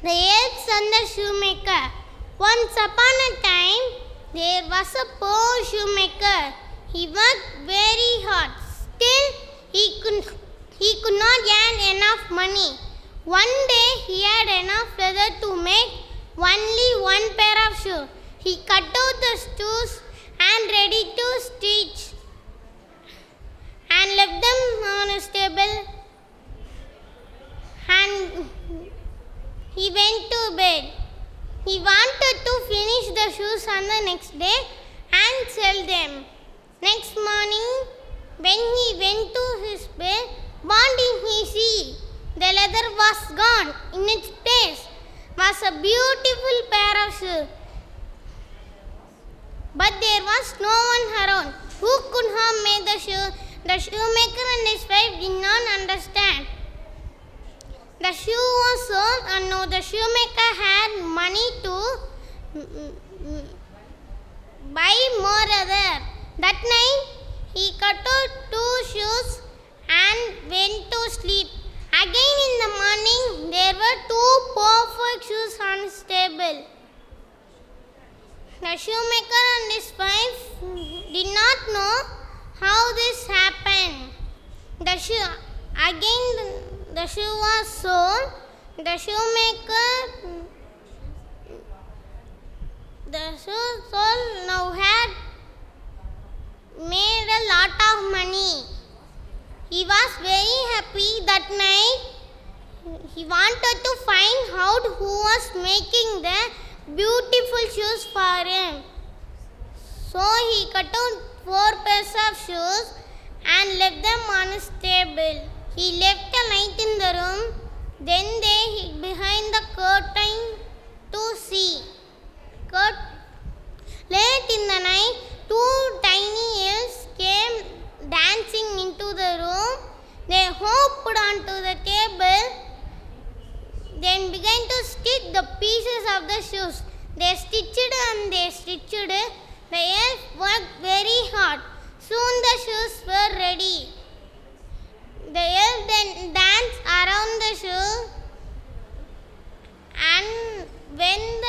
The elves and the shoemaker. Once upon a time, there was a poor shoemaker. He worked very hard. Still, he could not earn enough money. One day, he had enough leather to make only one pair of shoes. He cut out the shoes and ready to stitch and left them on a table, and he went to bed. He wanted to finish the shoes on the next day and sell them. Next morning, when he went to his bed, what did he see? The leather was gone. In its place was a beautiful pair of shoes. But there was no one around. Who could have made the shoe? The shoemaker and his wife did not understand. The shoe was sold, and now the shoemaker had money to buy more leather. That night, he cut out 2 shoes and went to sleep. Again in the morning, there were 2 perfect shoes on his table. The shoemaker and his wife did not know how this happened. The shoe was sold. The shoemaker, the shoe sold now had made a lot of money. He was very happy that night. He wanted to find out who was making the beautiful shoes for him. So he cut out 4 pairs of shoes and left them on his table. He left a light in the room. Then they hid behind the curtain to see. Late in the night, 2 tiny elves came dancing into the room. They hopped onto the table, then began to stitch the pieces of the shoes. They stitched and they stitched. The elves worked very hard. Soon the shoes were ready. The elf then danced around the shoe and went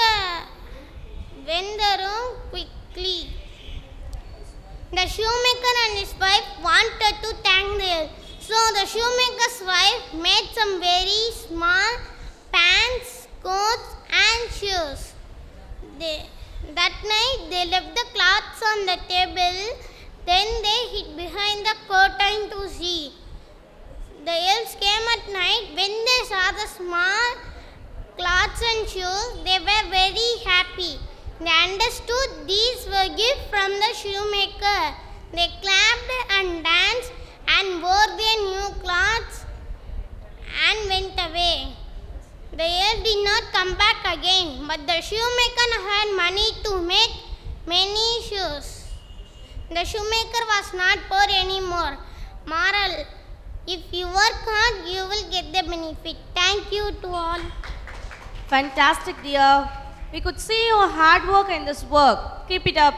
the room quickly. The shoemaker and his wife wanted to thank the elf. So the shoemaker's wife made some very small pants, coats and shoes. That night they left the cloths on the table. Then they hid behind the curtain to see. The elves came at night. When they saw the small cloths and shoes, they were very happy. They understood these were gifts from the shoemaker. They clapped and danced and wore their new clothes and went away. The elf did not come back again, but the shoemaker had money to make many shoes. The shoemaker was not poor anymore. Moral: if you work hard, you will get the benefit. Thank you to all. Fantastic, dear. We could see your hard work in this work. Keep it up.